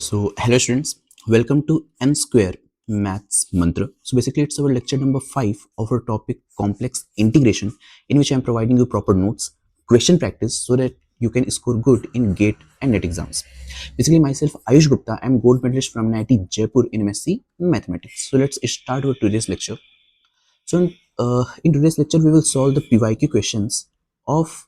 So, hello students, welcome to N Square Maths Mantra. So, basically, it's our lecture number 5 of our topic complex integration, in which I am providing you proper notes, question practice, so that you can score good in GATE and NET exams. Basically, myself, Ayush Gupta, I am gold medalist from NIT Jaipur in MSc Mathematics. So, let's start our today's lecture. So, in today's lecture, we will solve the PYQ questions of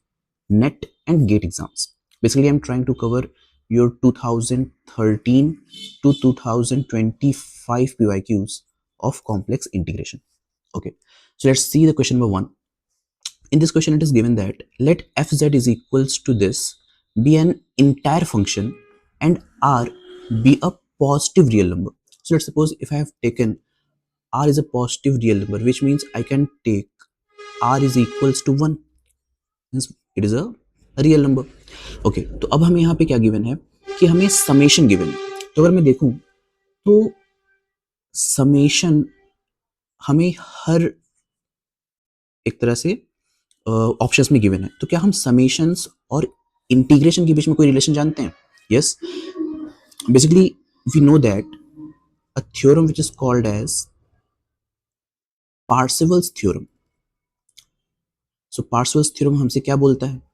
NET and GATE exams. Basically, I'm trying to cover your 2013 to 2025 PYQs of complex integration. Okay, so let's see the question number 1. In this question, it is given that let fz is equals to this be an entire function and r be a positive real number. So let's suppose if I have taken r is a positive real number, which means I can take r is equals to 1, means it is a real number. Okay, तो अब हमें यहाँ पे क्या given है कि हमें summation given है. तो अगर मैं देखूं तो समेशन हमें हर एक तरह से ऑप्शंस में गिवन है. तो क्या हम समेशंस और इंटीग्रेशन के बीच में कोई रिलेशन जानते हैं? Yes, basically we know that a theorem which is called as Parseval's theorem. So Parseval's theorem हमसे क्या बोलता है?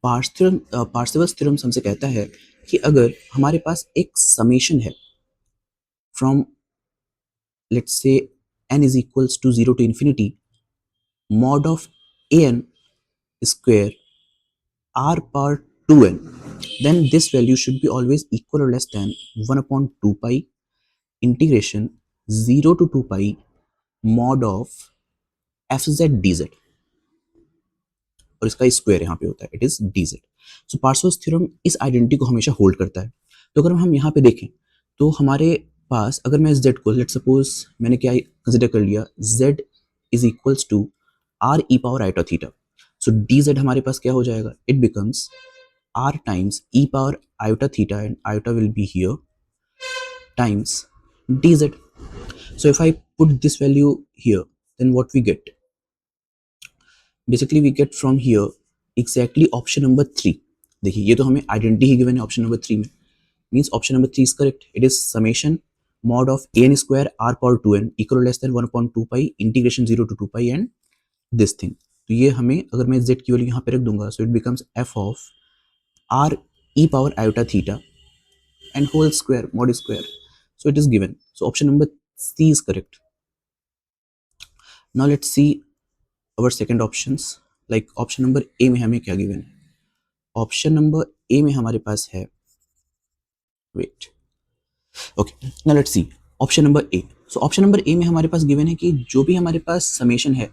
पार्सेवल्स थ्योरम हमसे कहता है कि अगर हमारे पास एक समेशन है from let's say n is equals to 0 to infinity mod of an square r power 2n, then this value should be always equal or less than 1 upon 2 pi integration 0 to 2 pi mod of fz dz, और इसका square यहाँ पे होता है, it is dz. So Parseval's theorem इस identity को हमेशा hold करता है. तो अगर हम यहाँ पे देखें तो हमारे पास अगर मैं z को लेट सपोज मैंने क्या कंसिडर कर लिया, z is equals to r e power iota theta. So dz हमारे पास क्या हो जाएगा? It becomes r times e power iota theta and iota will be here times dz. So if I put this value here, then what we get? Basically we get from here exactly option number 3. देखिए ये तो हमें identity ही given है option number 3 में, means option number 3 is correct. It is summation mod of an square r power 2n equal or less than 1 upon 2 pi integration 0 to 2 pi and this thing. तो ये हमें अगर मैं z की value यहाँ पे रख दूंगा, so it becomes f of r e power iota theta and whole square mod square. So it is given. So option number C is correct. Now let's see our second options. Like option number A में हमें क्या given है? Option number A में हमारे पास है, wait, okay, now let's see option number A. So option number A में हमारे पास गिवन है कि जो भी हमारे पास समेशन है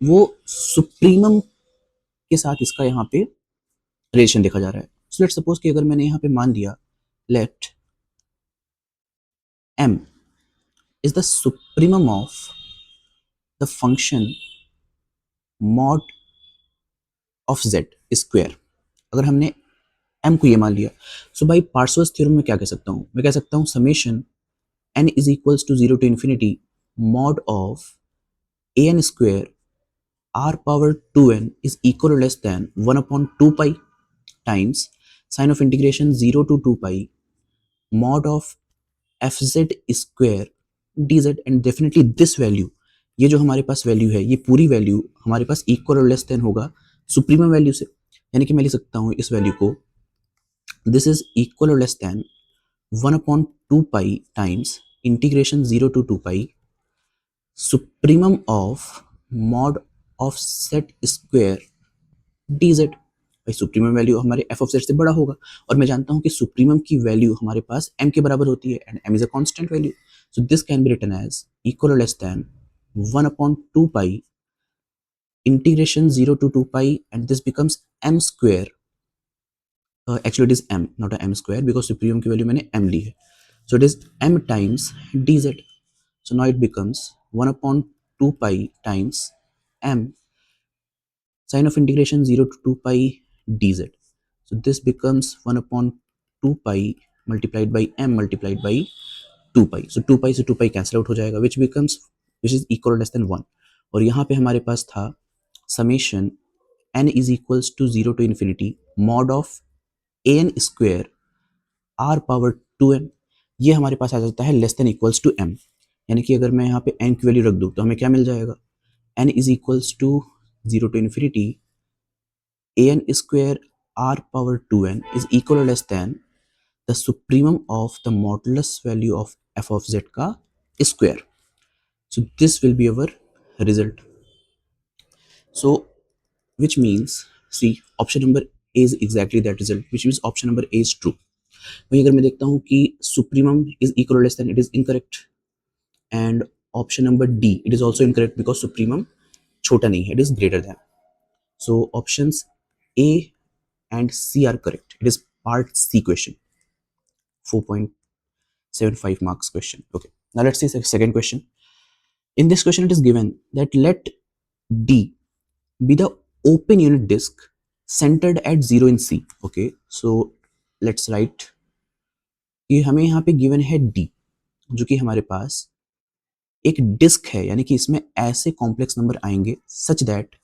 वो सुप्रीमम के साथ इसका यहाँ पे रिलेशन देखा जा रहा है. सो लेट्स सपोज कि अगर मैंने यहाँ पे मान दिया late m is the supremum of the function mod of z square. अगर हमने m को ये मान लिया, सो बाई पार्सेवल्स थ्योरम में क्या कह सकता हूँ? मैं कह सकता हूँ summation n is equals to 0 to infinity mod of an square r power 2n is equal or less than 1 upon 2 pi times sine of integration 0 to 2 pi mod of fz square dz. and definitely this value, ये जो हमारे पास value है ये पूरी value हमारे पास equal और less then होगा supremum value से. यानी कि मैं लिख सकता हूँ इस वैल्यू को, दिस इज इक्वल और less than 1 upon 2 pi times integration 0 to 2 pi supremum of mod of set square dz. भाई सुप्रीमम वैल्यू हमारे f ऑफ z से बड़ा होगा और मैं जानता हूं कि सुप्रीमम की वैल्यू हमारे पास m के बराबर होती है and m is a constant value. So this can be written as equal और less than 1 upon 2 pi integration 0 to 2 pi and this becomes m square. Actually it is m, not a m square because supremum की value मैंने m ली है. So it is m times dz. So now it becomes 1 upon 2 pi times m sine of integration 0 to 2 pi dz. So this becomes 1 upon 2 pi multiplied by m multiplied by 2 pi. So 2 pi से 2 pi cancel out हो जाएगा which is equal or less than 1. और यहाँ पे हमारे पास था summation n is equals to 0 to infinity mod of an square r power 2n. ये हमारे पास आ जाता है less than equals to m, यानी कि अगर मैं यहाँ पे n की वैल्यू रख दूँ तो हमें क्या मिल जाएगा, n is equals to 0 to infinity an square r power 2n is equal or less than the supremum of the modulus value of f of z का square. So this will be our result. So which means see option number A is exactly that result, which means option number A is true. वहीं अगर मैं देखता हूँ कि supremum is equal or less than, it is incorrect. And option number D, it is also incorrect because supremum छोटा नहीं है, it is greater than. So options A and C are correct. It is part C question. 4.75 marks question. Okay. Now let's see the second question. In this question, it is given that let D be the open unit disk centered at 0 in C. Okay. So let's write कि हमें यहाँ पे given है D, जो कि हमारे पास एक डिस्क है, यानी कि इसमें ऐसे कॉम्प्लेक्स नंबर आएंगे such that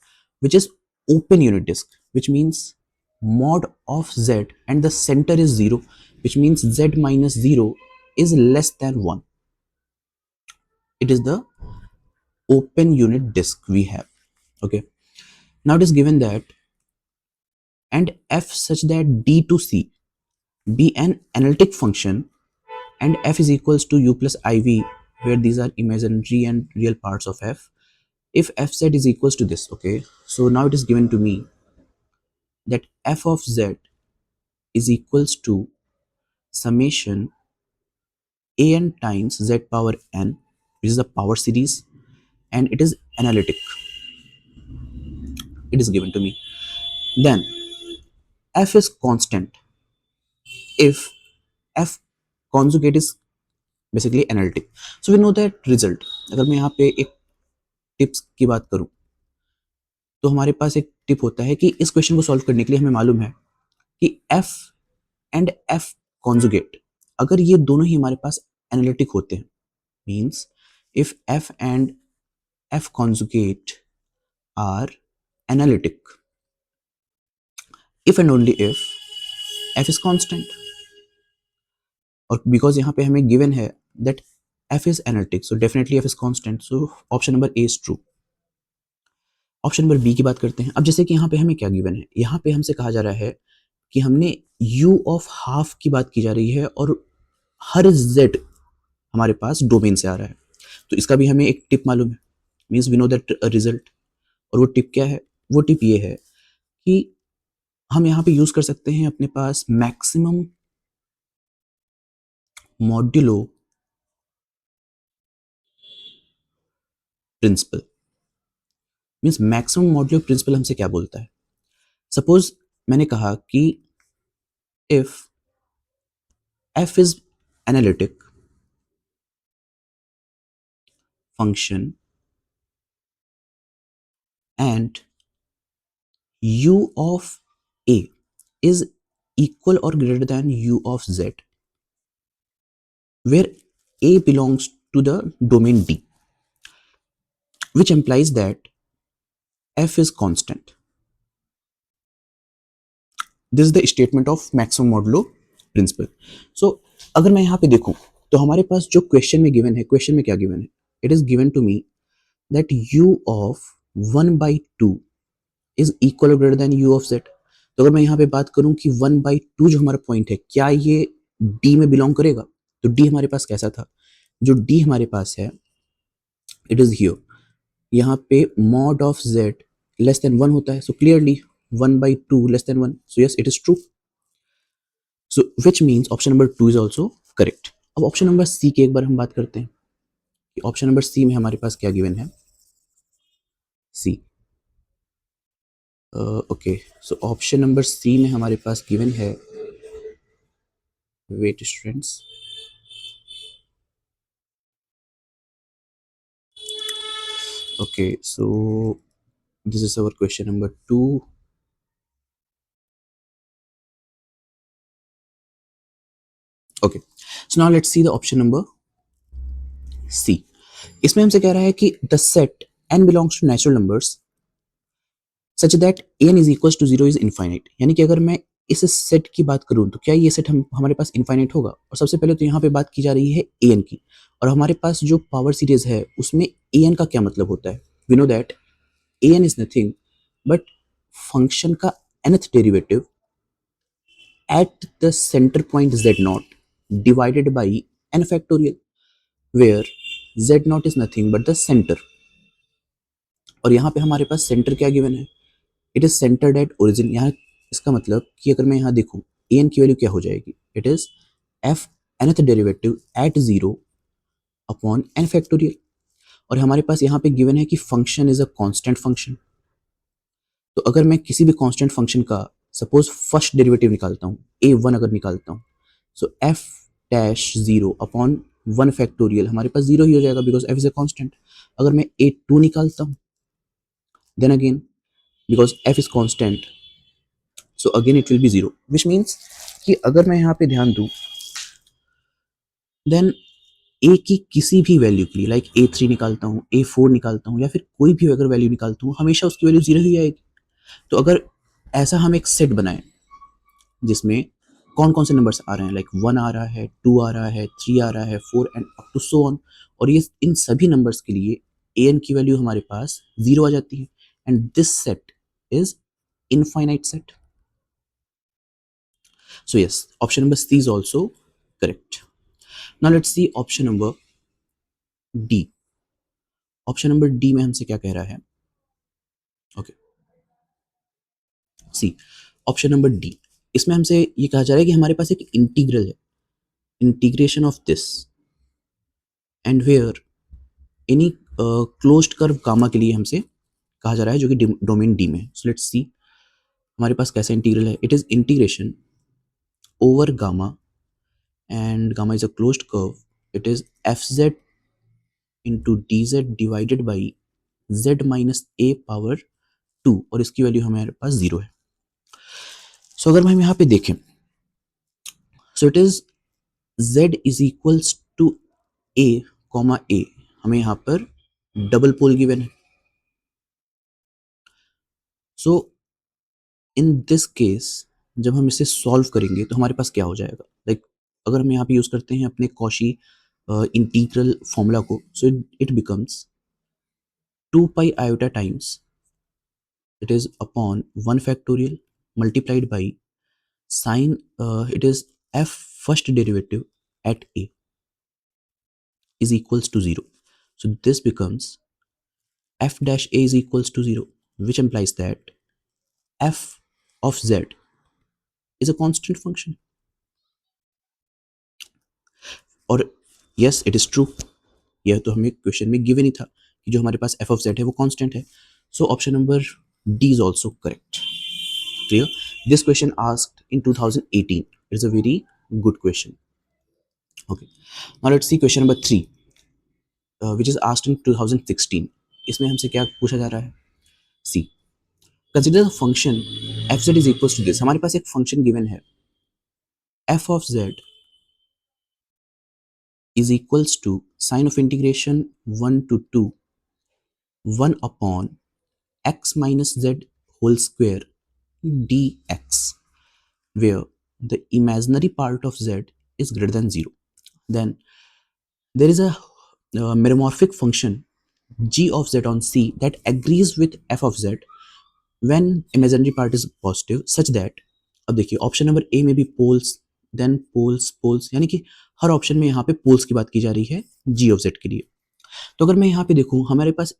which is open unit disc, which means mod of z and the center is 0, which means z minus 0 is less than 1. It is the open unit disk we have. Okay, now it is given that and f such that d to c be an analytic function and f is equals to u plus iv, where these are imaginary and real parts of f, if fz is equals to this. Okay, so now it is given to me that f of z is equals to summation an times z power n, which is the power series, and it is analytic. It is given to me. Then f is constant if f conjugate is basically analytic. So we know that result. अगर मैं यहाँ पे एक tips की बात करूँ तो हमारे पास एक टिप होता है कि इस क्वेश्चन को सॉल्व करने के लिए हमें मालूम है कि f एंड f कॉन्जुगेट, अगर ये दोनों ही हमारे पास एनालिटिक होते हैं, means if f and f conjugate are analytic, if and only if f is constant, और बिकॉज यहाँ पे हमें गिवन है that f is analytic, so definitely f is constant, so option number A is true. Option number B की बात करते हैं. अब जैसे कि यहाँ पे हमें क्या गिवन है, यहाँ पे हमसे कहा जा रहा है कि हमने u ऑफ हाफ की बात की जा रही है और हर z हमारे पास डोमेन से आ रहा है, तो इसका भी हमें एक टिप मालूम है, means we know that result. और वो टिप क्या है, वो टिप ये है कि हम यहाँ पे यूज कर सकते हैं अपने पास maximum modulo principle. Means maximum modulo principle हमसे क्या बोलता है, सपोज मैंने कहा कि if f is analytic function and u of a is equal or greater than u of z, where a belongs to the domain D, which implies that f is constant. This is the statement of maximum modulo principle. So अगर मैं यहाँ पे देखूं तो हमारे पास जो question में given है, क्वेश्चन में क्या गिवन है, it is given to me that u of 1/2 is equal और greater than u of z. तो अगर मैं यहाँ पे बात करूं कि 1/2 जो हमारा पॉइंट है, क्या ये d में बिलोंग करेगा, तो d हमारे पास कैसा था, जो d हमारे पास है इट इज हियर, यहाँ पे mod of z less than 1 होता है, so clearly 1/2 less than 1, so yes it is true. So which means option number 2 is also correct. अब ऑप्शन नंबर सी की एक बार हम बात करते हैं कि ऑप्शन नंबर सी में हमारे पास क्या गिवन है. C, okay, so option number C में हमारे पास गिवन है, wait students, okay, so this is our question number 2. Okay, so now let's see the option number C. इसमें हमसे कह रहा है कि the set n belongs to natural numbers such that n is equal to 0 is infinite, यानी कि अगर मैं इस सेट की बात करूं तो क्या ये सेट हमारे पास इनफाइनाइट होगा? और सबसे पहले तो यहाँ पे बात की जा रही है ए एन की, और हमारे पास जो पावर सीरीज है उसमें ए एन का क्या मतलब होता है? We know that A N is nothing but function का nth derivative at the center point z naught divided by n factorial, where z naught is nothing but the center. और यहाँ पे हमारे पास सेंटर क्या गिवन है? It is centred at origin. यहाँ इसका मतलब कि अगर मैं यहाँ देखूँ ए एन की वैल्यू क्या हो जाएगी? It is f nth derivative at zero upon n factorial. और हमारे पास यहाँ पे गिवन है कि function is a constant function. तो अगर मैं किसी भी कांस्टेंट फंक्शन का सपोज फर्स्ट डेरिवेटिव निकालता हूँ, ए वन अगर निकालता हूँ, so f dash zero upon one factorial हमारे पास जीरो ही हो जाएगा because f is a constant. अगर मैं ए टू निकालता हूँ then again because f is constant so again it will be zero, which means कि अगर मैं यहाँ पे ध्यान दूँ देन ए की किसी भी वैल्यू के लिए लाइक ए थ्री निकालता हूँ, ए फोर निकालता हूँ, या फिर कोई भी अगर वैल्यू निकालता हूँ, हमेशा उसकी वैल्यू जीरो ही आएगी। तो अगर ऐसा हम एक सेट बनाएं जिसमें कौन कौन से नंबर्स आ रहे हैं, लाइक वन आ रहा है, टू आ रहा है, थ्री आ रहा है, four and up to so on, और ये इन सभी नंबर्स के लिए ए एन की वैल्यू हमारे पास जीरो आ जाती है, and this set is infinite set. So yes, option number C is also correct. Now let's see option number D. Option number D में हमसे क्या कह रहा है? Okay. C. Option number D. इसमें हमसे ये कहा जा रहा है कि हमारे पास एक इंटीग्रल है, integration of this and where any closed curve gamma के लिए हमसे कहा जा रहा है जो कि डोमेन डी में है. सो लेट्स सी हमारे पास कैसा इंटीग्रल है. It is integration over gamma and gamma is a closed curve. It is fz into dz divided by z minus a power 2 और इसकी वैल्यू हमारे पास जीरो है. सो अगर हम यहाँ पे देखें so it is z is equals to a comma a, हमें यहाँ पर डबल पोल गिवन है. सो इन दिस केस जब हम इसे सॉल्व करेंगे तो हमारे पास क्या हो जाएगा? लाइक अगर हम यहाँ पे यूज करते हैं अपने कॉशी इंटीग्रल फॉर्मूला को, so it becomes 2 pi iota times it is upon 1 factorial multiplied by sine it is f first derivative at a is equals to 0. So this becomes f dash a is equals to 0, which implies that f of z is a constant function. और yes it is true, यह तो हमें question में given ही था कि जो हमारे पास f of z है वो कांस्टेंट है. सो option number D is also correct. Clear? This question asked in 2018. It's a very good question. Okay. Now let's see question number 3, which is asked in 2016. इसमें हमसे क्या पूछा जा रहा है? C. Consider the function fz is equals to this. हमारे पास एक फंक्शन गिवन है f of z is equals to sine of integration 1 to 2 1 upon x minus z whole square dx, where the imaginary part of z is greater than 0. Then there is a meromorphic function g of z on C that agrees with f of z when imaginary part is positive such that, अब देखिए option number A में भी poles then poles poles, यानी कि हर option में यहाँ पे poles की बात की जा रही है जी ऑफ जेड के लिए. तो अगर मैं यहाँ पे देखूँ हमारे पास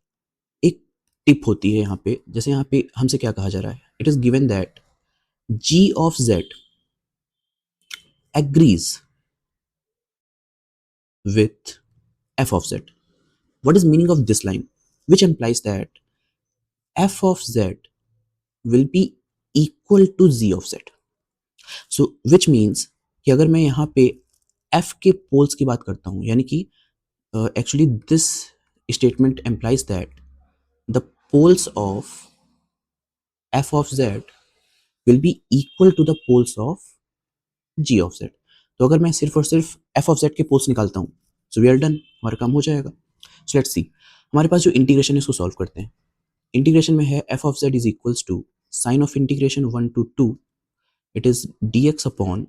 एक टिप होती है यहाँ पे, जैसे यहाँ पे हमसे क्या कहा जा रहा है, it is given that G of Z agrees with f of z. What is meaning of this line? Which implies that f of z will be equal to z of z. So which means कि अगर मैं यहाँ पे f के poles की बात करता हूँ, यानी कि actually this statement implies that the poles of f of z will be equal to the poles of g of z. तो अगर मैं सिर्फ और सिर्फ f of z के पोल्स निकालता हूँ सो वी आर डन, हमारा काम हो जाएगा. सो लेट्स सी हमारे पास जो इंटीग्रेशन है इसको सॉल्व करते हैं. इंटीग्रेशन में है f of z is equals to sine of integration 1 to 2 it is dx upon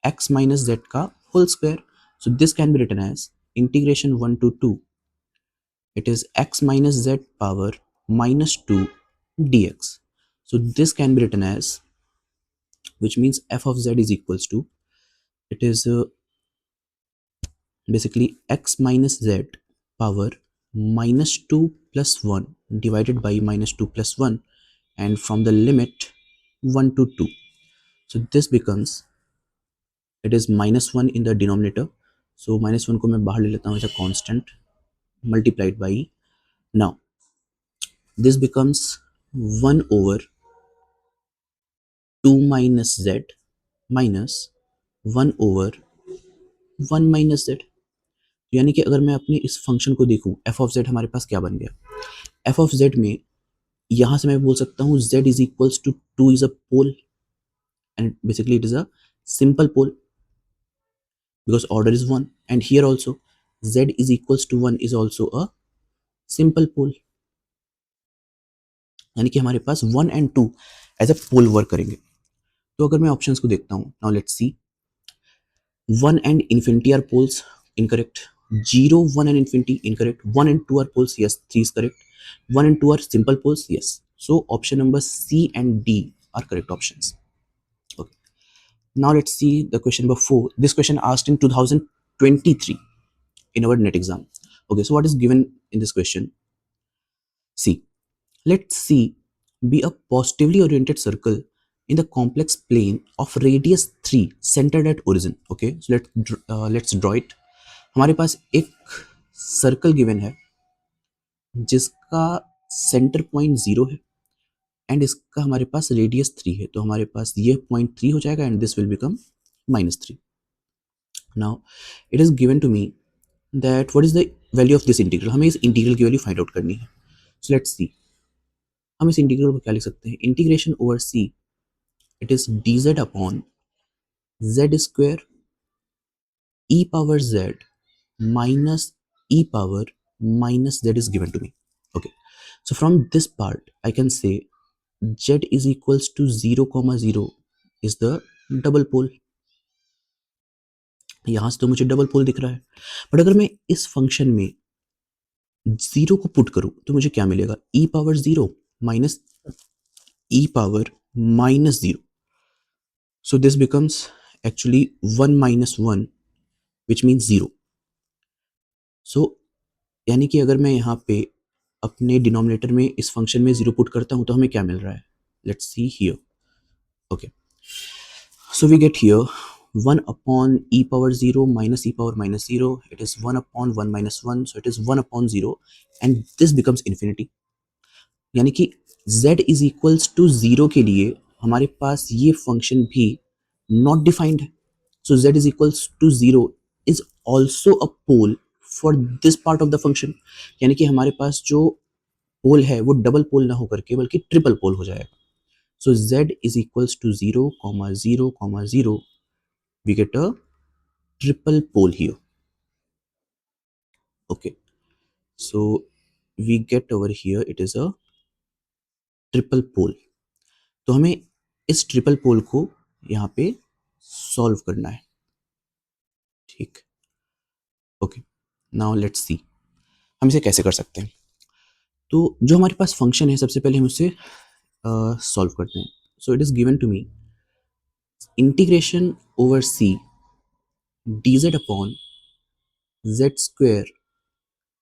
x minus z का whole square. So this can be written as integration 1 to 2, it is x minus z power minus 2 dx. So this can be written as, which means f of z is equals to, it is basically x minus z power minus 2 plus 1 divided by minus 2 plus 1, and from the limit 1 to 2. So this becomes, it is minus 1 in the denominator, so minus 1 को मैं बाहर ले लेता हूँ as a constant multiplied by, now this becomes 1 over 2 minus z minus 1 over 1 minus z. यानी कि अगर मैं अपने इस फंक्शन को देखूं, f ऑफ z हमारे पास क्या बन गया, f ऑफ z में यहां से मैं बोल सकता हूं z is equals to 2 is a pole, and basically it is a simple pole because order is 1, and here also z is equals to 1 is also a simple pole, यानी कि हमारे पास 1 and 2 as a pole work करेंगे. तो अगर मैं options को देखता हूं, now let's see, 1 and infinity are poles, incorrect. 0, 1 and infinity, incorrect. 1 and 2 are poles, yes, 3 is correct. 1 and 2 are simple poles, yes. So option number C and D are correct options. Okay. Now let's see the question number 4. This question asked in 2023 in our net exam. Okay, so what is given in this question? See, let C be a positively oriented circle in the complex plane of radius 3 centered at origin. Okay, so let's draw it. हमारे पास एक circle given है जिसका centre point 0 है and इसका हमारे पास radius 3 है, तो हमारे पास ये पॉइंट 3 हो जाएगा and this will become -3. Now it is given to me that what is the value of this integral. हमें इस इंटीग्रल की वैल्यू फाइंड आउट करनी है. सो लेट्स सी, हम इस इंटीग्रल को क्या लिख सकते हैं, integration over C, it is dz upon z square e power z minus e power minus z is given to me. Okay, so from this part I can say z is equals to 0 comma 0 is the double pole. यहां से तो मुझे double पोल दिख रहा है, but अगर मैं इस फंक्शन में 0 को पुट करूं तो मुझे क्या मिलेगा, e power 0 minus e power minus 0. so this becomes actually 1 minus 1 which means 0. so यानी कि अगर मैं यहाँ पे अपने डिनोमिनेटर में इस फंक्शन में 0 पुट करता हूँ तो हमें क्या मिल रहा है, let's see here. Okay, so we get here 1 upon e power 0 minus e power minus 0, it is 1 upon 1 minus 1, so it is 1 upon 0 and this becomes infinity. यानी कि z is equals to 0 के लिए हमारे पास ये function भी not defined है. so z is equals to 0 is also a pole for this part of the function. यानी कि हमारे पास जो पोल है वो डबल पोल ना होकर के बल्कि ट्रिपल पोल हो जाएगा. सो z is equals to 0 comma 0 comma 0, we get a triple pole here. Okay, so we get over here it is a triple pole. तो हमें इस ट्रिपल पोल को यहाँ पे सॉल्व करना है. ठीक, ओके, नाउ लेट्स सी हम इसे कैसे कर सकते हैं. तो जो हमारे पास फंक्शन है सबसे पहले हम उसे सॉल्व करते हैं. So it is given to me integration over C dz upon z square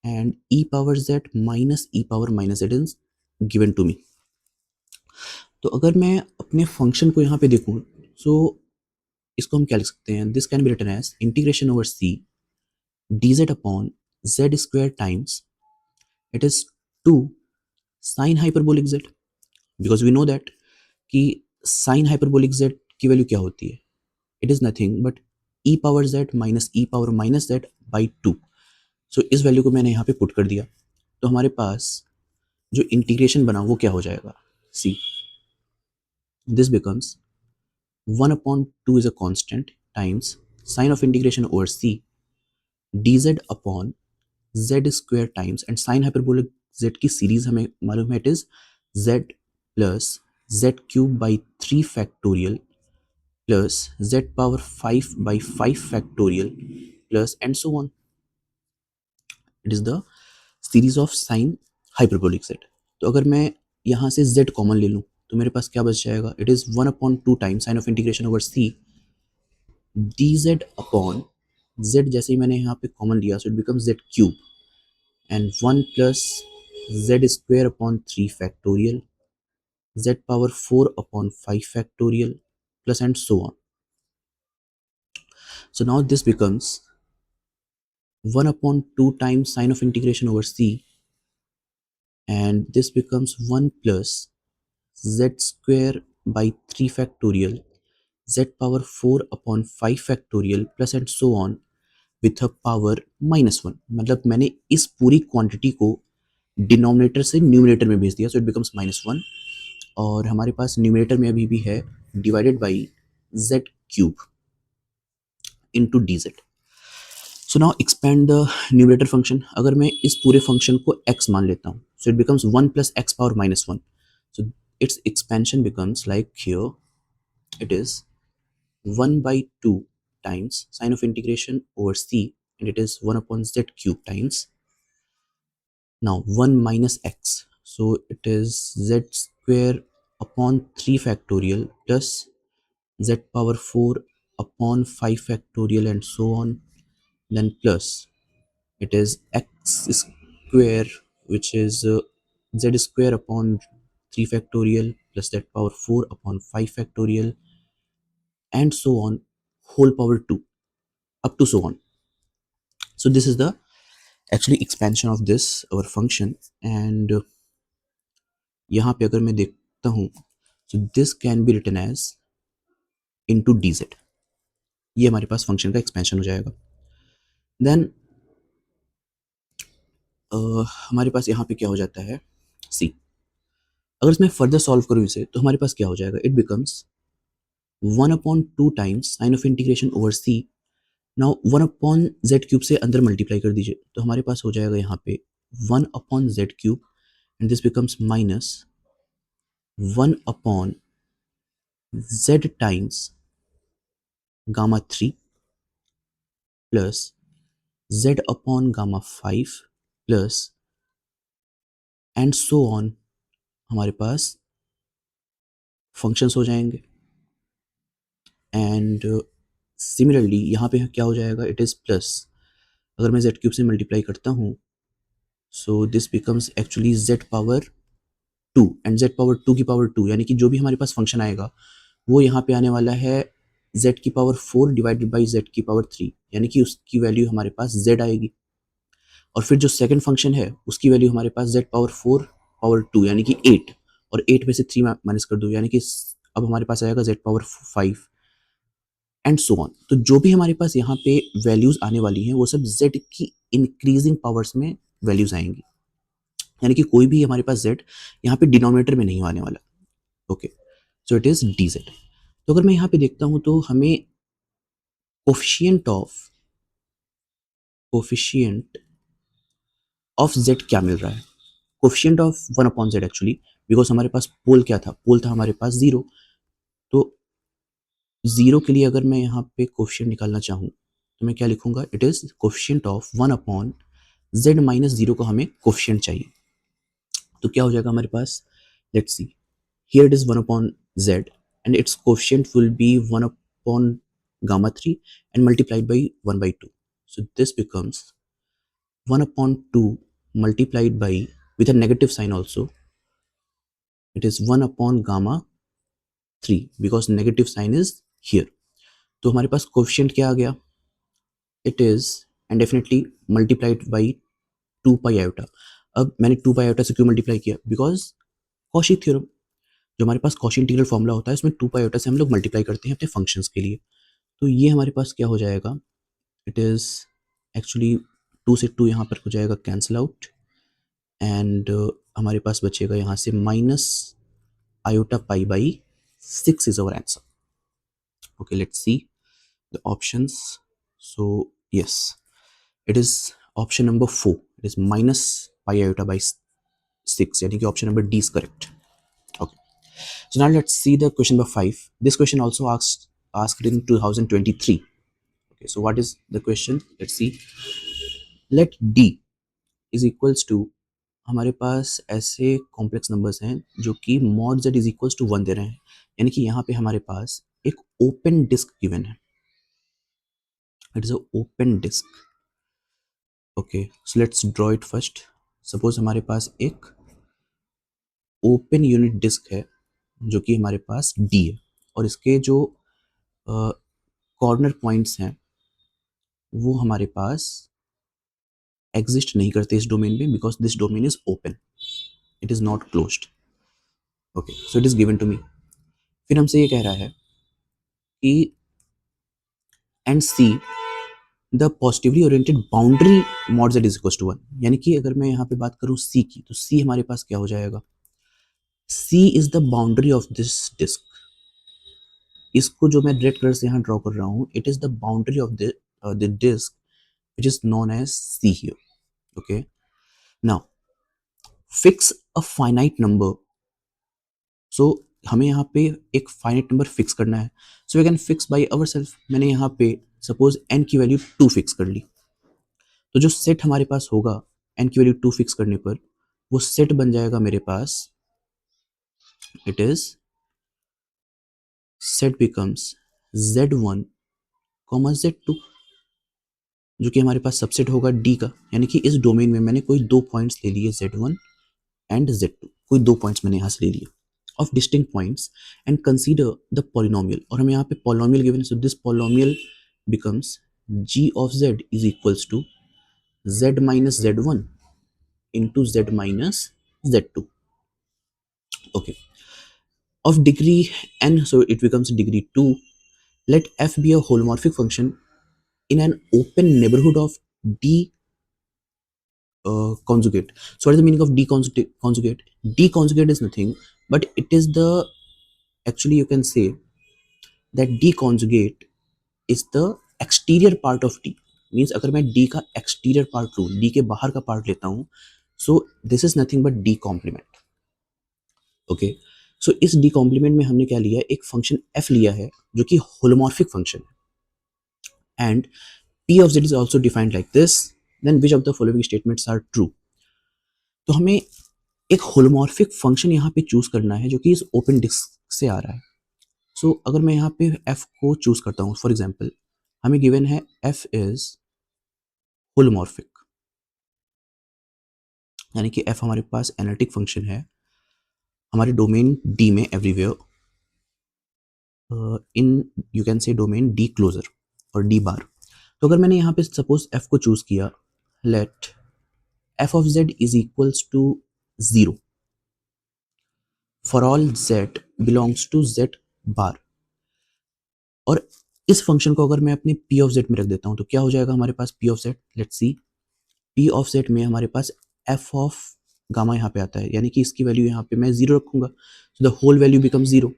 and e power z minus e power minus z is given to me. तो अगर मैं अपने फंक्शन को यहाँ पे देखूँ so इसको हम क्या लिख सकते हैं, this can be written as integration over C dz upon z square times it is 2 sin hyperbolic z, because we know that कि sin hyperbolic z की वैल्यू क्या होती है, it is nothing but e power z minus e power minus z by 2. सो इस value को मैंने यहाँ पे पुट कर दिया तो हमारे पास जो इंटीग्रेशन बना वो क्या हो जाएगा, see this becomes 1 upon 2 is a constant times sign of integration over C dz upon z square times and sine hyperbolic z की सीरीज हमें मालूम है, it is z plus z cube by 3 factorial plus z power 5 by 5 factorial plus and so on. It is the series of sin hyperbolic z. तो अगर मैं यहाँ से z common ले लूँ तो मेरे पास क्या बच जाएगा, it is 1/2 times sign of integration over c dz upon z, जैसे ही मैंने यहाँ पे कॉमन लिया so it become z cube and 1 plus z square upon 3 factorial z power 4 upon 5 factorial plus and so on. So now this becomes 1/2 times sine of integration over c, and this becomes 1 plus z square by 3 factorial z power 4 upon 5 factorial plus and so on with a power -1. मतलब मैंने इस पूरी quantity को denominator से numerator में भेज दिया, so it becomes -1, और हमारे पास न्यूमिनेटर में अभी भी है divided by z cube into D Z. So now expand the numerator function. अगर मैं इस पूरे फंक्शन को x मान लेता हूँ so it becomes 1 plus x power -1. So it's expansion becomes like here it is 1/2 times sine of integration over c, and it is 1 upon z cube times now 1 minus x, so it is z square upon 3 factorial plus z power 4 upon 5 factorial and so on, then plus it is x square, which is z square upon 3 factorial plus z power 4 upon 5 factorial and so on whole power 2 up to so on. So this is the actually expansion of this our function, and यहाँ पे अगर मैं देखता हूँ so this can be written as into dz. ये हमारे पास function का expansion हो जाएगा. देन हमारे पास यहाँ पे क्या हो जाता है c. अगर इसमें फर्दर सॉल्व करूँ इसे तो हमारे पास क्या हो जाएगा, it becomes 1/2 times sign of integration over c. Now 1/z cube से अंदर मल्टीप्लाई कर दीजिए तो हमारे पास हो जाएगा यहाँ पे 1/z cube, and this becomes minus 1/z times gamma 3 plus z upon gamma 5 plus and so on. हमारे पास फंक्शंस हो जाएंगे, एंड सिमिलरली यहाँ पे क्या हो जाएगा, इट इज़ प्लस, अगर मैं z क्यूब से मल्टीप्लाई करता हूँ so this becomes actually z power 2 and z power 2 की पावर 2, यानी कि जो भी हमारे पास फंक्शन आएगा वो यहाँ पे आने वाला है z की पावर 4 डिवाइडेड बाई z की पावर 3, यानी कि उसकी वैल्यू हमारे पास z आएगी. और फिर जो सेकंड फंक्शन है उसकी वैल्यू हमारे पास z पावर 4 पावर 2 यानी कि 8, और 8 में से 3 माइनस कर दो यानी कि अब हमारे पास आएगा z power 5 and so on. तो जो भी हमारे पास यहाँ पे वैल्यूज आने वाली हैं वो सब z की इंक्रीजिंग पावर्स में वैल्यूज आएंगी, यानी कि कोई भी हमारे पास z यहाँ पे डिनोमिनेटर में नहीं आने वाला. Okay, so it is dz. तो अगर मैं यहाँ पे देखता हूँ तो हमें कोफिशिएंट ऑफ z क्या मिल रहा है, coefficient of 1/z actually, because हमारे पास पोल क्या था, पोल था हमारे पास 0. तो 0 के लिए अगर मैं यहाँ पे कोफिशिएंट निकालना चाहूँ तो मैं क्या लिखूंगा, it is coefficient of 1/z minus 0 को हमें कोफिशिएंट चाहिए. तो क्या हो जाएगा हमारे पास, let's see, here it is 1/z and its coefficient will be 1 upon gamma 3 and multiplied by 1/2. So this becomes 1/2 multiplied by, with a negative sign also, it is 1 upon gamma 3 because negative sign is here. तो हमारे पास coefficient क्या आ गया, it is and definitely multiplied by 2 pi iota. अब मैंने 2 पाई iota से क्यों multiply किया, because Cauchy theorem, जो हमारे पास कॉशी इंटीग्रल फॉर्मूला होता है उसमें 2 पाई आयोटा से हम लोग मल्टीप्लाई करते हैं अपने फंक्शंस के लिए. तो ये हमारे पास क्या हो जाएगा, इट इज़ एक्चुअली 2 से 2 यहाँ पर हो जाएगा कैंसिल आउट, एंड हमारे पास बचेगा यहाँ से minus iota pi by 6 is our answer. Okay, let's see the options. So yes, it is option number 4, it is minus pi iota by 6, यानी कि option number D is correct. Okay. So now let's see the question number 5. This question also asks asked in 2023. Okay, so what is the question? Let's see. Let D is equals to, हमारे पास ऐसे complex numbers हैं जो कि mod z is equals to 1 दे रहे हैं, यानी कि यहाँ पे हमारे पास एक ओपन डिस्क गिवन है. It is a open disc. Okay, so let's draw it first. Suppose हमारे पास एक ओपन यूनिट डिस्क है जो कि हमारे पास D है, और इसके जो कॉर्नर पॉइंट्स हैं वो हमारे पास एग्जिस्ट नहीं करते इस डोमेन में, because this domain is open, it is not closed. Okay, so it is given to me. फिर हमसे ये कह रहा है कि and C the positively oriented boundary mod z is equal to 1. यानी कि अगर मैं यहाँ पे बात करूँ C की, तो C हमारे पास क्या हो जाएगा? C is the boundary of this disc. इसको जो मैं रेड कलर से यहाँ ड्रॉ कर रहा हूँ, it is the boundary of the disc which is known as C here. Okay, now fix a finite number. So हमें यहाँ पे एक फाइनाइट नंबर फिक्स करना है. So we can fix by ourselves. मैंने यहाँ पे सपोज n की वैल्यू 2 फिक्स कर ली, तो जो सेट हमारे पास होगा n की वैल्यू 2 फिक्स करने पर, वो सेट बन जाएगा मेरे पास, it is set becomes z1 z2, जो कि हमारे पास सबसेट होगा D का. यानी कि इस डोमेन में मैंने कोई दो पॉइंट्स ले लिए z1 एंड z2, कोई दो पॉइंट्स मैंने यहाँ से ले लिए of distinct points, and consider the polynomial. और हमें यहाँ पे पॉलिनोमियल गिवन है, so this polynomial becomes g of z is equals to z minus z1 into z minus z2. Okay, of degree n, so it becomes degree 2. Let f be a holomorphic function in an open neighborhood of D conjugate. So what is the meaning of D conjugate? D conjugate is nothing but it is the, actually you can say that D conjugate is the exterior part of D. Means अगर मैं D का exterior part लूँ, D के बाहर का part लेता हूँ, so this is nothing but D complement. Okay, so इस D कॉम्प्लीमेंट में हमने क्या लिया है? एक फंक्शन f लिया है जो कि होलोमॉर्फिक फंक्शन है, and p of z is also defined like this, then which of the following statements are true. तो हमें एक होलोमॉर्फिक फंक्शन यहाँ पे चूज करना है जो कि इस ओपन डिस्क से आ रहा है. सो अगर मैं यहाँ पे f को चूज करता हूँ, फॉर एग्जाम्पल हमें गिवन है f इज होलोमॉर्फिक, यानी कि f हमारे पास एनालिटिक फंक्शन है हमारे डोमेन D में everywhere, in you can say domain D closure और D बार. तो अगर मैंने यहाँ पे सपोज f को चूज किया, let f of z is equals to 0 for all z belongs to z bar, और इस फंक्शन को अगर मैं अपने p ऑफ z में रख देता हूँ तो क्या हो जाएगा हमारे पास p of z? Let's see, p of z में हमारे पास f ऑफ गामा यहाँ पे आता है, यानी कि इसकी वैल्यू यहाँ पे मैं 0 रखूंगा, so the whole value become 0,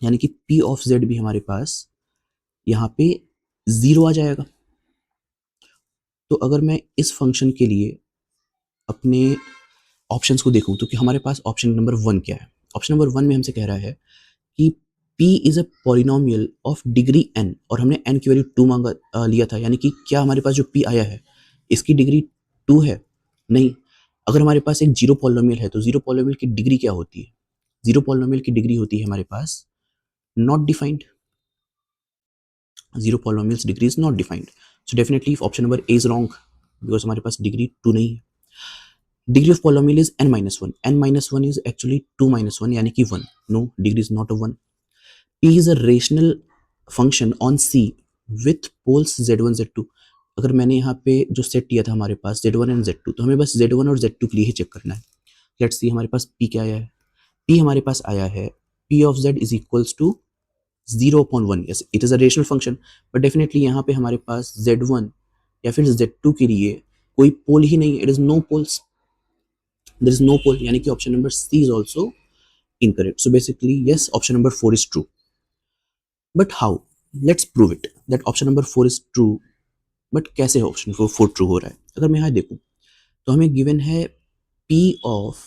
यानी कि p ऑफ z भी हमारे पास यहाँ पे 0 आ जाएगा. तो अगर मैं इस फंक्शन के लिए अपने ऑप्शंस को देखूं तो कि हमारे पास ऑप्शन नंबर 1 क्या है? ऑप्शन नंबर 1 में हमसे कह रहा है कि p is a polynomial of degree n, और हमने n की वैल्यू 2 मांगा लिया था, यानी कि क्या हमारे पास जो p आया है इसकी डिग्री 2 है? नहीं. अगर हमारे पास एक जीरो पॉलिनोमियल है तो जीरो पॉलिनोमियल की डिग्री क्या होती है? जीरो पॉलिनोमियल की डिग्री होती है हमारे पास not defined. Zero polynomials degree is not defined, so definitely option number A is wrong, because हमारे पास डिग्री 2 नहीं है. Degree of polynomial is n minus 1. n minus 1 is actually 2 minus 1, यानी कि 1. No, degree is not a 1. P is a rational function on C with poles z1 z2. अगर मैंने यहाँ पे जो सेट दिया था हमारे पास z1 एंड z2, तो हमें बस z1 और z2 के लिए ही चेक करना है. लेट्स सी हमारे पास p क्या आया है? p हमारे पास आया है p of z is equals to 0/1. yes, it is a rational function, but definitely यहाँ पे हमारे पास z1 या फिर z2 के लिए कोई पोल ही नहीं है. It is no poles. There is no pole, यानी कि option number C is also incorrect. So basically yes, option number 4 is true. But how? Let's prove it that option number 4 is true. But कैसे option 4 true हो रहा है? अगर मैं यहाँ देखूँ तो हमें given है P of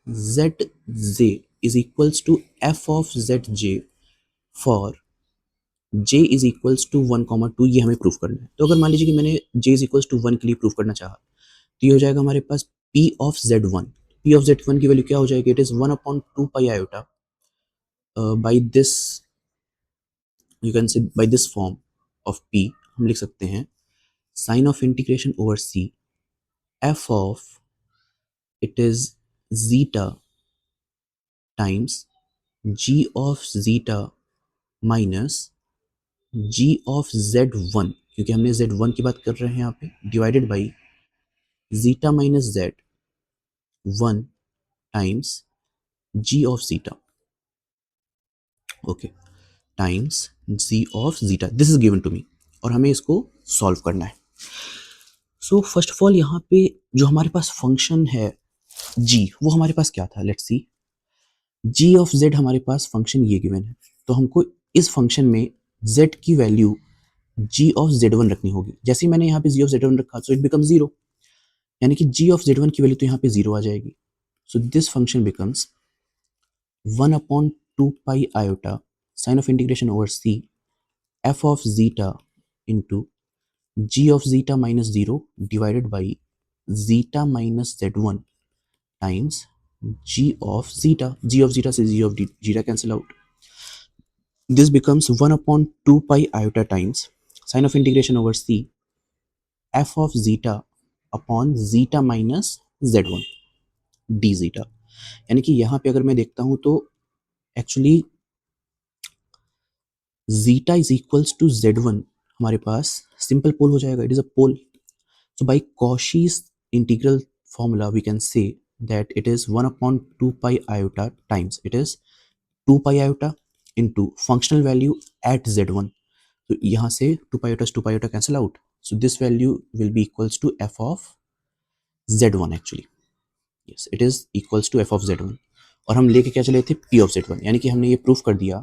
ZJ is equals to F of ZJ for j is equals to 1,2, ये हमें प्रूफ करना है। तो अगर मान लीजिए कि मैंने j इज इक्वल्स टू 1 के लिए प्रूफ करना चाहा, तो ये हो जाएगा हमारे पास p of z1। p of z1 की वैल्यू क्या हो जाएगी? It is 1/2 pi iota by this, you can say by this form of p, हम लिख सकते हैं sign of integration over c f of, it is zeta times g of zeta minus g of z1, क्योंकि हमने z1 की बात कर रहे हैं यहाँ पे, divided by zeta minus z1 times g of zeta, okay, times g of zeta, this is given to me, और हमें इसको सॉल्व करना है। सो फर्स्ट ऑफ ऑल यहाँ पे जो हमारे पास फंक्शन है g, वो हमारे पास क्या था? Let's see, g of z हमारे पास फंक्शन ये गिवन है, तो हमको इस फंक्शन में z की वैल्यू g ऑफ z1 रखनी होगी। जैसे ही मैंने यहाँ पे g ऑफ z1 रखा, सो इट बिकम जीरो, यानी कि g ऑफ z1 की वैल्यू तो यहाँ पे जीरो आ जाएगी। सो this function becomes 1/2 pi iota sine of integration over c f of zeta into g of zeta minus 0 divided by zeta minus z1 times g of zeta, g of zeta से g of zeta cancel out, this becomes 1/2 pi iota times sine of integration over c f of zeta upon zeta minus z1 d zeta। यानी कि यहाँ पे अगर मैं देखता हूँ तो actually zeta is equals to z1 हमारे पास सिंपल पोल हो जाएगा, it is a pole. So by Cauchy's integral formula, we can say that it is 1/2 pi iota times, it is 2 pi iota into functional value at z1. So यहाँ से 2 pi iota cancel out. So this value will be equals to f of z1 actually. Yes, it is equals to f of z1. और हम लेके क्या चले थे? p of z1, यानी कि हमने ये प्रूफ कर दिया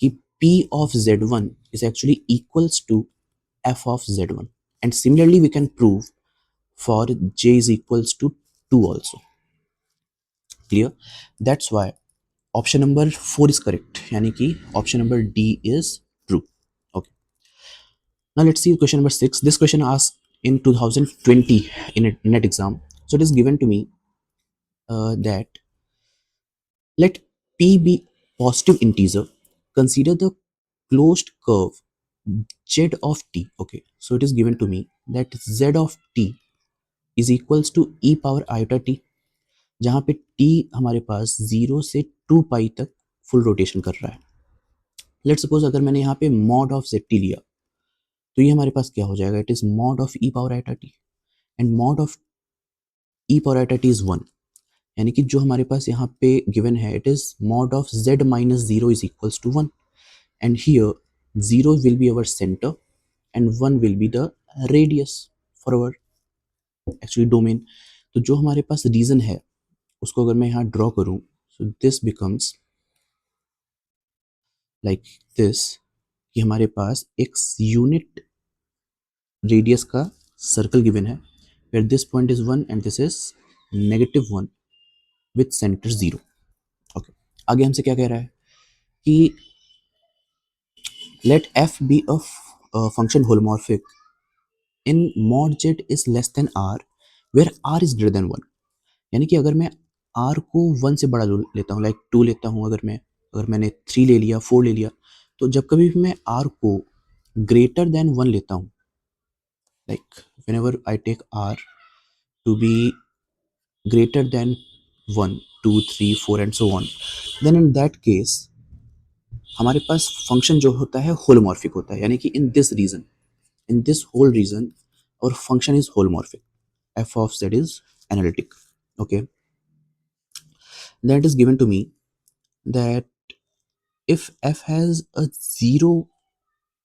कि p of z1 is actually equals to f of z1. And similarly we can prove for j is equals to 2 also. Clear? That's why option number 4 is correct, यानी कि option number D is true. Okay, now let's see question number 6. This question asked in 2020 in a net exam. So it is given to me that let p be positive integer, consider the closed curve z of t. Okay, so it is given to me that z of t is equals to e power iota t, जहाँ पे t हमारे पास 0 से 2 पाई तक full rotation कर रहा है। Let suppose अगर मैंने यहाँ पे मॉड ऑफ zt लिया, तो ये हमारे पास क्या हो जाएगा? It is mod of e power iota t, and mod of e power iota t is 1, यानी कि जो हमारे पास यहाँ पे गिवन है, it is mod of z minus 0 is equals to 1, and here 0 will be our centre एंड 1 will be the radius for our actually domain. तो जो हमारे पास रीजन है उसको अगर मैं यहाँ ड्रॉ करूँ, so this becomes like this, कि हमारे पास एक यूनिट रेडियस का सर्कल गिवन है, where this point is 1 and this is -1 with centre 0। Okay, आगे हमसे क्या कह रहा है कि let f be a function homomorphic in mod z is less than r where r is greater than 1। यानी कि अगर मैं r को 1 से बड़ा लेता हूँ, लाइक 2 लेता हूँ, अगर मैंने 3 ले लिया, 4 ले लिया, तो जब कभी भी मैं r को ग्रेटर देन 1 लेता हूँ, like whenever I take r to be greater than 1, 2, 3, 4 and so on, then in that case हमारे पास फंक्शन जो होता है होलोमॉर्फिक होता है, यानी कि in this region, in this whole region और function is holomorphic, f of z is analytic. Okay, that is given to me that if f has a 0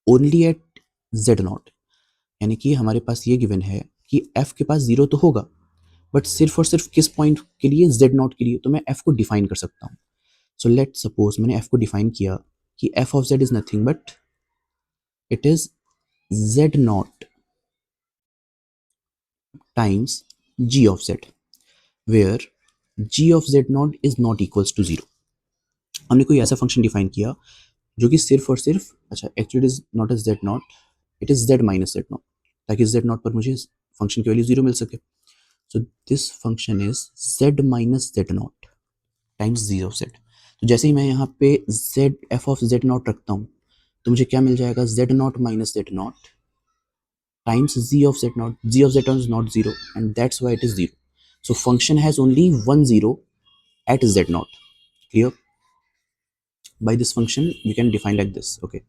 only at z naught, यानी कि हमारे पास ये given है कि f के पास 0 तो होगा, बट सिर्फ और सिर्फ किस पॉइंट के लिए? z नॉट के लिए। तो मैं f को डिफाइन कर सकता हूँ। सो लेट सपोज मैंने f को डिफाइन किया कि f of z is nothing but it is z not times g of z, where g of z not is not equals to 0। हमने कोई ऐसा फंक्शन डिफाइन किया जो कि सिर्फ और सिर्फ, अच्छा actually it is not as z not, it is z minus z not, ताकि जेड नॉट पर मुझे फंक्शन की वैल्यू जीरो मिल सके. So this function is z minus z not times g of z. तो जैसे ही मैं यहाँ पे z f of z not रखता हूँ तो मुझे क्या मिल जाएगा, z not minus z not times z of z naught. Z of z naught is not zero, and that's why it is zero. So function has only one zero at z naught. Clear? By this function we can define like this. Okay.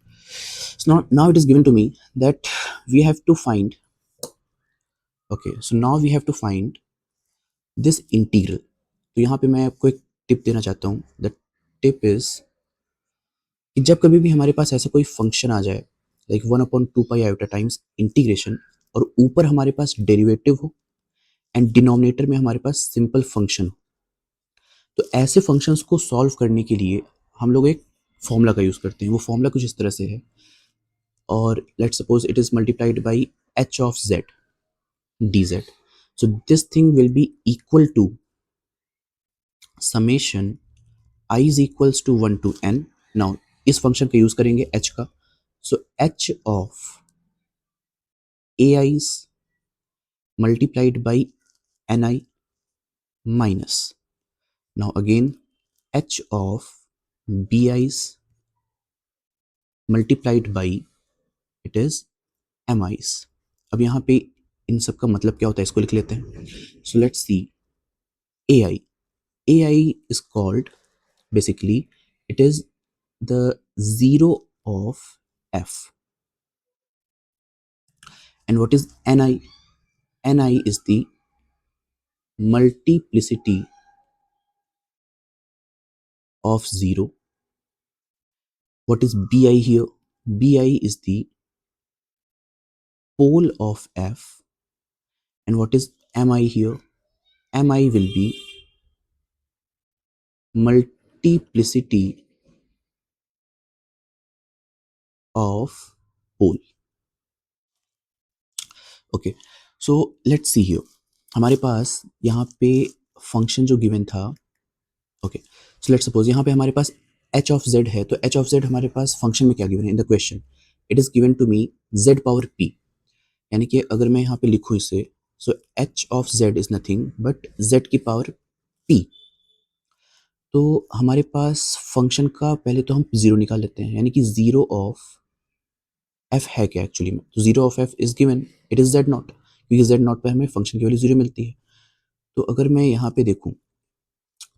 So now it is given to me that we have to find. Okay. So now we have to find this integral. तो यहाँ पे मैं आपको एक tip देना चाहता हूँ. The tip is कि जब कभी भी हमारे पास ऐसा कोई फंक्शन आ जाए like 1/2 pi iota times integration और ऊपर हमारे पास डेरिवेटिव हो एंड डिनोमिनेटर में हमारे पास सिंपल फंक्शन हो, तो ऐसे फंक्शंस को सॉल्व करने के लिए हम लोग एक फॉर्मूला का यूज करते हैं. वो फॉर्मूला कुछ इस तरह से है, और let's suppose it is multiplied by h of z dz. So this thing will be equal to summation i is equals to 1 to n. Now इस फंक्शन का यूज करेंगे h का. सो h of ai's multiplied by ni minus, now again h of bi's multiplied by it is mi's. अब यहाँ पे इन सब का मतलब क्या होता है इसको लिख लेते हैं. So let's see ai. ai is called basically it is the zero of f. And what is ni? Ni is the multiplicity of zero. What is bi here? Bi is the pole of f. And what is mi here? Mi will be multiplicity of pole. Okay. So let's see here, हमारे पास यहाँ पे function जो given था. Okay. So let's suppose यहाँ पे हमारे पास h of z है, तो h ऑफ z हमारे पास फंक्शन में क्या गिवन है in the question, it is given to me z power p. यानी कि अगर मैं यहाँ पे लिखूँ इसे, so h of z is nothing but z की पावर p. तो हमारे पास फंक्शन का पहले तो हम जीरो निकाल लेते हैं, यानी कि जीरो ऑफ f है क्या एक्चुअली में, तो zero of f is given, it is z not, क्योंकि z नॉट पे हमें फंक्शन की वैल्यू जीरो मिलती है. तो अगर मैं यहाँ पे देखूँ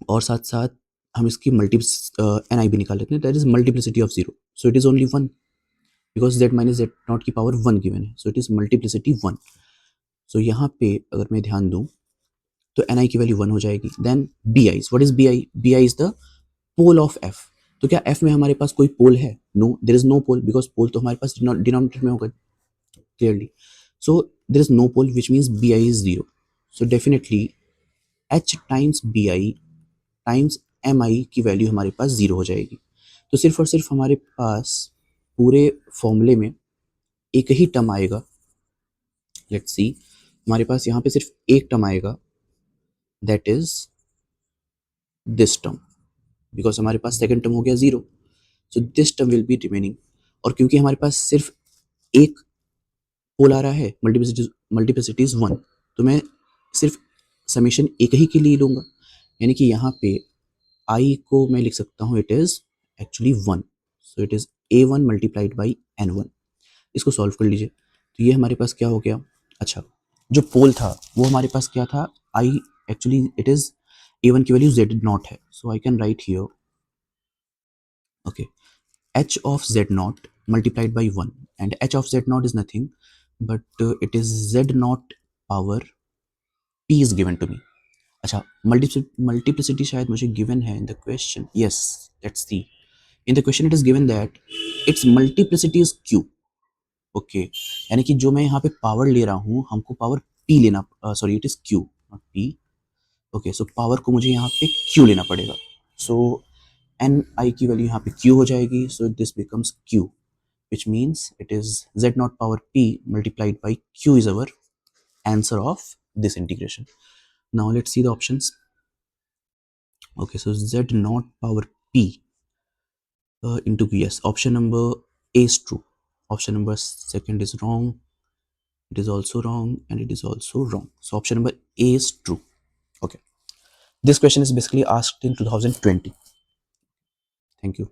और साथ साथ हम इसकी एन आई भी निकाल लेते हैं, that is multiplicity of zero. So it is only one because z minus z naught की पावर वन गिवन है, so it is multiplicity one. So यहाँ पे अगर मैं ध्यान दूँ तो एन आई की वैल्यू वन हो जाएगी. Then B I, what is B I? B I is the pole of F. तो क्या एफ में हमारे पास कोई पोल है? No, there is no pole, because pole तो हमारे पास डिनोमिनेटर में होगा clearly. So there is no pole which means B I is zero. So definitely H times B I times M I की वैल्यू हमारे पास zero हो जाएगी. तो सिर्फ और सिर्फ हमारे पास पूरे फॉर्मूले में एक ही टर्म आएगा. लेट्स सी, हमारे पास यहाँ पे सिर्फ एक टर्म आएगा, that is this term, because हमारे पास सेकेंड टर्म हो गया zero. So this term will be remaining. और क्योंकि हमारे पास सिर्फ एक पोल आ रहा है, मल्टीप्लिसिटी इज वन, तो मैं सिर्फ समेशन एक ही के लिए लूंगा, यानी कि यहाँ पे आई को मैं लिख सकता हूँ it is actually one. So it is A one multiplied by n one. इसको सॉल्व कर लीजिए. तो ये हमारे पास क्या हो गया, अच्छा जो पोल था वो हमारे पास क्या था, I actually it is A one की वैल्यू जेड नॉट है. So I can write here okay h of z naught multiplied by 1, and h of z naught is nothing but it is z naught power p is given to me. अच्छा multiplicity शायद मुझे given है in the question. Yes, let's see. In the question it is given that it's multiplicity is q. Okay, यानी कि जो मैं यहाँ पे पावर ले रहा हूँ हमको पावर p लेना, sorry it is q not p. Okay, so power को मुझे यहाँ पे q लेना पड़ेगा. सो एन आई की वैल्यू यहाँ पे q हो जाएगी. सो this becomes q, which means it is z naught power p multiplied by q is our answer of this integration. Now let's see the options. Okay, so z naught power p into QS. Option number A is true. Option number second is wrong. It is also wrong, and it is also wrong. So option number A is true. Okay. This question is basically asked in 2020. Thank you.